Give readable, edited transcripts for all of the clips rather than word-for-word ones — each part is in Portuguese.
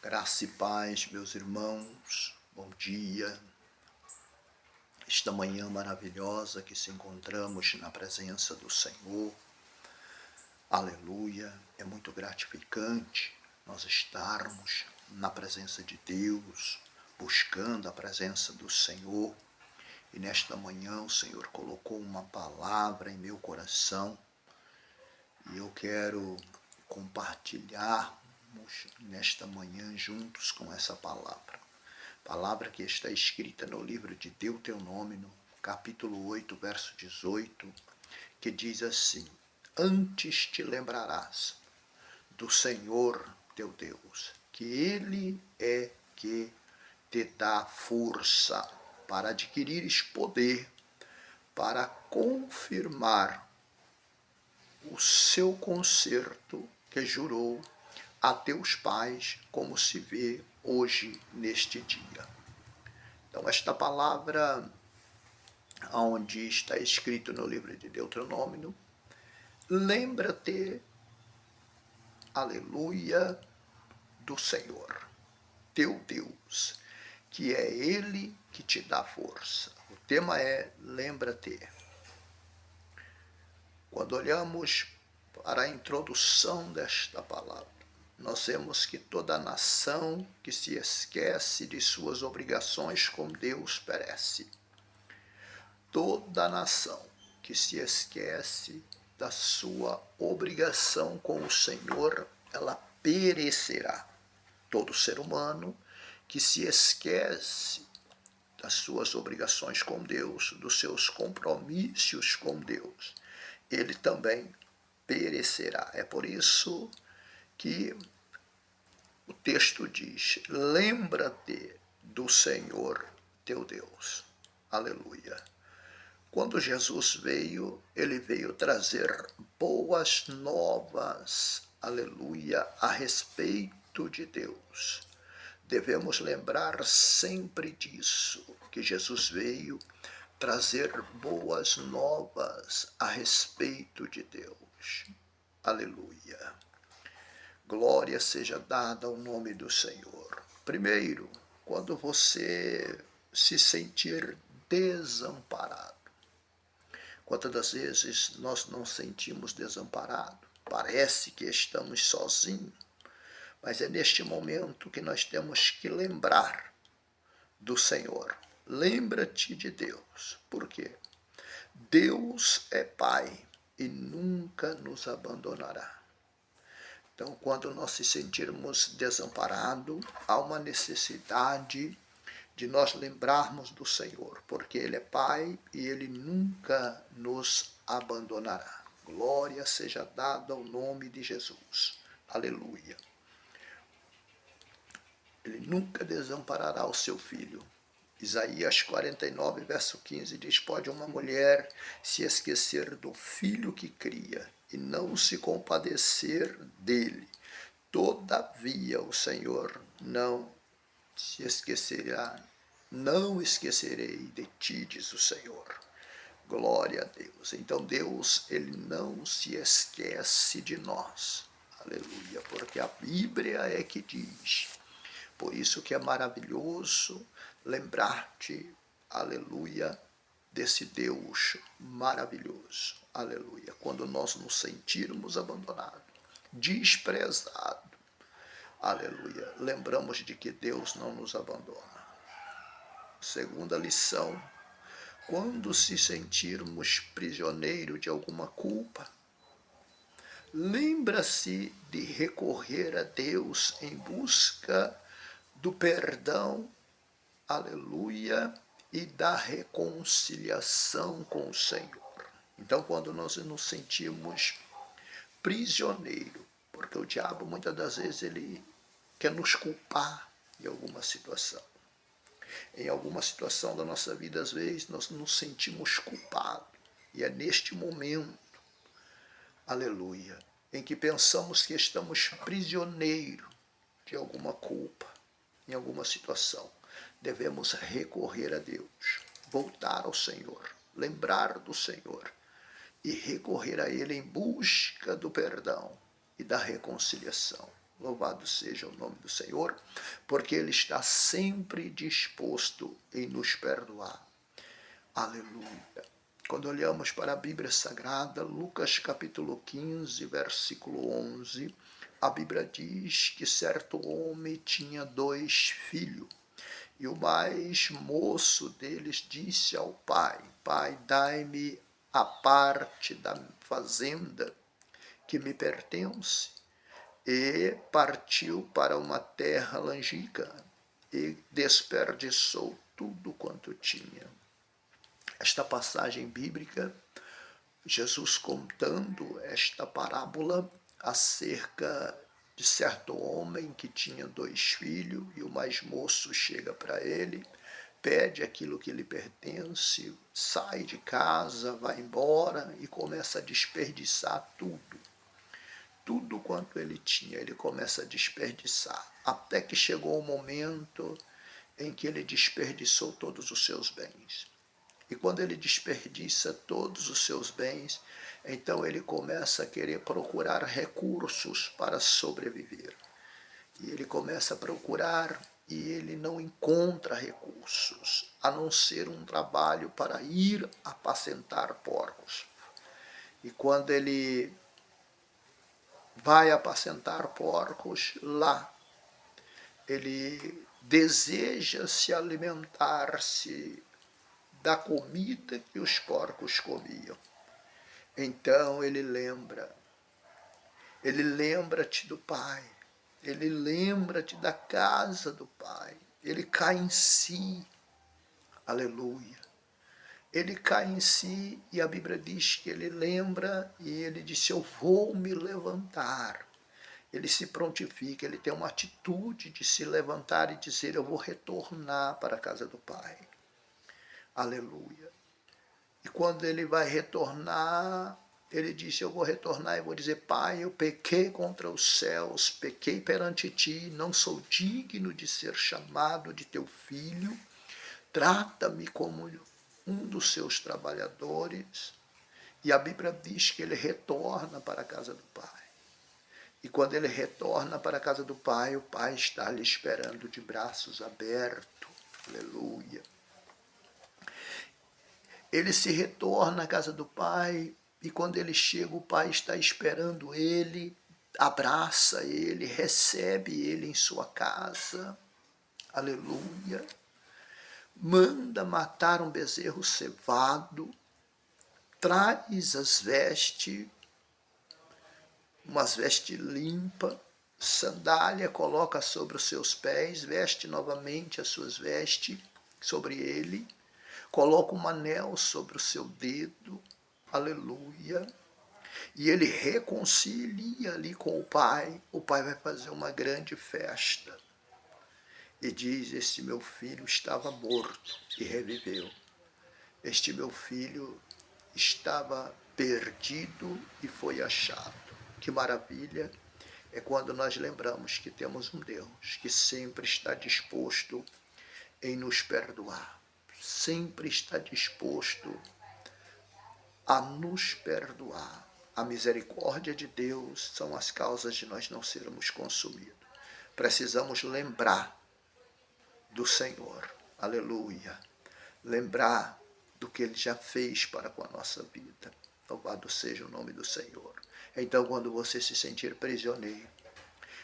Graça e paz, meus irmãos, bom dia. Esta manhã maravilhosa que se encontramos na presença do Senhor, aleluia, é muito gratificante nós estarmos na presença de Deus, buscando a presença do Senhor. E nesta manhã o Senhor colocou uma palavra em meu coração e eu quero compartilharmos nesta manhã juntos com essa palavra. Palavra que está escrita no livro de Deuteronômio, capítulo 8, verso 18, que diz assim: Antes te lembrarás do Senhor teu Deus, que Ele é que te dá força para adquirires poder, para confirmar o seu concerto que jurou a teus pais, como se vê hoje neste dia. Então esta palavra, onde está escrito no livro de Deuteronômio, lembra-te, aleluia, do Senhor, teu Deus, que é Ele que te dá força. O tema é lembra-te. Quando olhamos para a introdução desta palavra, nós vemos que toda nação que se esquece de suas obrigações com Deus perece. Toda nação que se esquece da sua obrigação com o Senhor, ela perecerá. Todo ser humano que se esquece das suas obrigações com Deus, dos seus compromissos com Deus, ele também perecerá. É por isso que o texto diz: lembra-te do Senhor teu Deus. Aleluia. Quando Jesus veio, ele veio trazer boas novas, aleluia, a respeito de Deus. Devemos lembrar sempre disso, que Jesus veio trazer boas novas a respeito de Deus. Aleluia. Glória seja dada ao nome do Senhor. Primeiro, quando você se sentir desamparado. Quantas das vezes nós não sentimos desamparado? Parece que estamos sozinhos, mas é neste momento que nós temos que lembrar do Senhor. Lembra-te de Deus. Por quê? Deus é Pai e nunca nos abandonará. Então, quando nós se sentirmos desamparados, há uma necessidade de nós lembrarmos do Senhor, porque Ele é Pai e Ele nunca nos abandonará. Glória seja dada ao nome de Jesus. Aleluia. Ele nunca desamparará o seu filho. Isaías 49, verso 15 diz: pode uma mulher se esquecer do filho que cria e não se compadecer dele. Todavia o Senhor não se esquecerá, não esquecerei de ti, diz o Senhor. Glória a Deus. Então Deus, Ele não se esquece de nós. Aleluia. Porque a Bíblia é que diz. Por isso que é maravilhoso lembrar-te, aleluia, desse Deus maravilhoso. Aleluia. Quando nós nos sentirmos abandonados, desprezados, aleluia, lembramos de que Deus não nos abandona. Segunda lição: quando se sentirmos prisioneiros de alguma culpa, lembra-se de recorrer a Deus em busca do perdão, aleluia, e da reconciliação com o Senhor. Então, quando nós nos sentimos prisioneiros, porque o diabo muitas das vezes ele quer nos culpar em alguma situação. Em alguma situação da nossa vida, às vezes, nós nos sentimos culpados. E é neste momento, aleluia, em que pensamos que estamos prisioneiros de alguma culpa, em alguma situação. Devemos recorrer a Deus, voltar ao Senhor, lembrar do Senhor e recorrer a Ele em busca do perdão e da reconciliação. Louvado seja o nome do Senhor, porque Ele está sempre disposto em nos perdoar. Aleluia. Quando olhamos para a Bíblia Sagrada, Lucas capítulo 15, versículo 11, a Bíblia diz que certo homem tinha 2 filhos, e o mais moço deles disse ao pai: Pai, dai-me a parte da fazenda que me pertence. E partiu para uma terra longínqua e desperdiçou tudo quanto tinha. Esta passagem bíblica, Jesus contando esta parábola acerca de certo homem que tinha 2 filhos, e o mais moço chega para ele, pede aquilo que lhe pertence, sai de casa, vai embora e começa a desperdiçar tudo. Tudo quanto ele tinha, ele começa a desperdiçar, até que chegou o momento em que ele desperdiçou todos os seus bens. E quando ele desperdiça todos os seus bens, então ele começa a querer procurar recursos para sobreviver. E ele começa a procurar e ele não encontra recursos, a não ser um trabalho para ir apacentar porcos. E quando ele vai apacentar porcos lá, ele deseja se alimentar-se da comida que os porcos comiam. Então ele lembra-te do pai, ele lembra-te da casa do pai, ele cai em si, aleluia. Ele cai em si e a Bíblia diz que ele lembra e ele disse: eu vou me levantar. Ele se prontifica, ele tem uma atitude de se levantar e dizer: eu vou retornar para a casa do Pai. Aleluia. E quando ele vai retornar, ele disse: eu vou retornar e vou dizer: Pai, eu pequei contra os céus, pequei perante ti, não sou digno de ser chamado de teu filho, trata-me como um dos seus trabalhadores. E a Bíblia diz que ele retorna para a casa do Pai. E quando ele retorna para a casa do pai, o pai está lhe esperando de braços abertos. Aleluia. Ele se retorna à casa do pai e quando ele chega, o pai está esperando ele, abraça ele, recebe ele em sua casa. Aleluia. Manda matar um bezerro cevado, traz as vestes, umas vestes limpas, sandália, coloca sobre os seus pés, veste novamente as suas vestes sobre ele, coloca um anel sobre o seu dedo, aleluia, e ele reconcilia ali com o pai vai fazer uma grande festa, e diz: este meu filho estava morto e reviveu, este meu filho estava perdido e foi achado. Que maravilha é quando nós lembramos que temos um Deus que sempre está disposto em nos perdoar, sempre está disposto a nos perdoar. A misericórdia de Deus são as causas de nós não sermos consumidos. Precisamos lembrar do Senhor, aleluia, lembrar do que Ele já fez para com a nossa vida. Louvado seja o nome do Senhor. Então, quando você se sentir prisioneiro,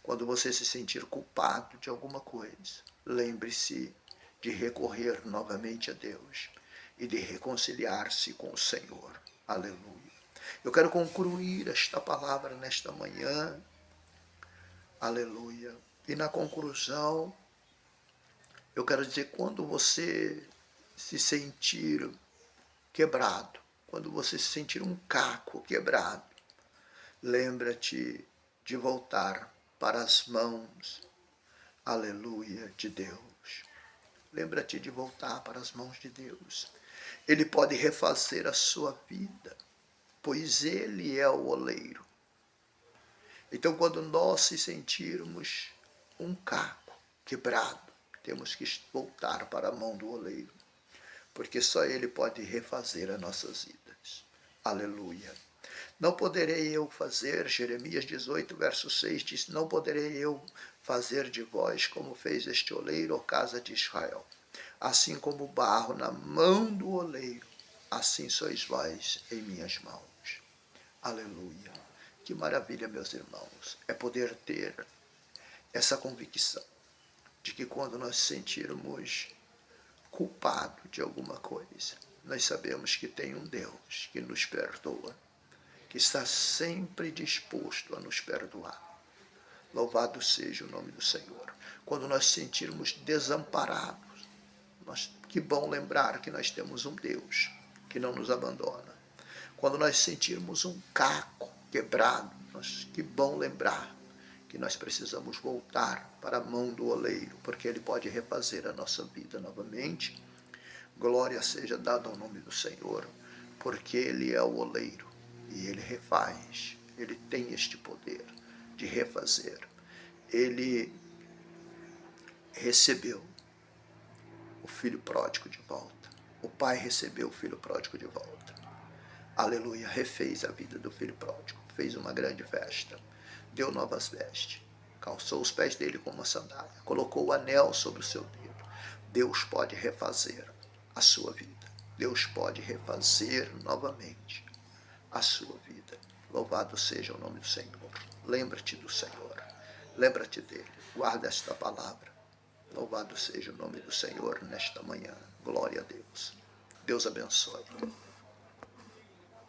quando você se sentir culpado de alguma coisa, lembre-se de recorrer novamente a Deus e de reconciliar-se com o Senhor. Aleluia. Eu quero concluir esta palavra nesta manhã. Aleluia. E na conclusão, eu quero dizer, quando você se sentir quebrado, quando você se sentir um caco quebrado, lembra-te de voltar para as mãos, aleluia, de Deus. Lembra-te de voltar para as mãos de Deus. Ele pode refazer a sua vida, pois Ele é o oleiro. Então, quando nós se sentirmos um caco quebrado, temos que voltar para a mão do oleiro, porque só Ele pode refazer as nossas vidas. Aleluia. Não poderei eu fazer, Jeremias 18, verso 6 diz, não poderei eu fazer de vós como fez este oleiro, ó casa de Israel. Assim como o barro na mão do oleiro, assim sois vós em minhas mãos. Aleluia. Que maravilha, meus irmãos, é poder ter essa convicção de que quando nós sentirmos culpado de alguma coisa, nós sabemos que tem um Deus que nos perdoa, que está sempre disposto a nos perdoar. Louvado seja o nome do Senhor. Quando nós sentirmos desamparados, que bom lembrar que nós temos um Deus que não nos abandona. Quando nós sentirmos um caco quebrado, que bom lembrar que nós precisamos voltar para a mão do oleiro, porque ele pode refazer a nossa vida novamente. Glória seja dada ao nome do Senhor, porque ele é o oleiro e ele refaz, ele tem este poder de refazer. Ele recebeu o filho pródigo de volta. O pai recebeu o filho pródigo de volta. Aleluia, refez a vida do filho pródigo, fez uma grande festa, deu novas vestes, calçou os pés dele com uma sandália, colocou o anel sobre o seu dedo. Deus pode refazer a sua vida. Deus pode refazer novamente a sua vida. Louvado seja o nome do Senhor. Lembra-te do Senhor. Lembra-te dele. Guarda esta palavra. Louvado seja o nome do Senhor nesta manhã. Glória a Deus. Deus abençoe.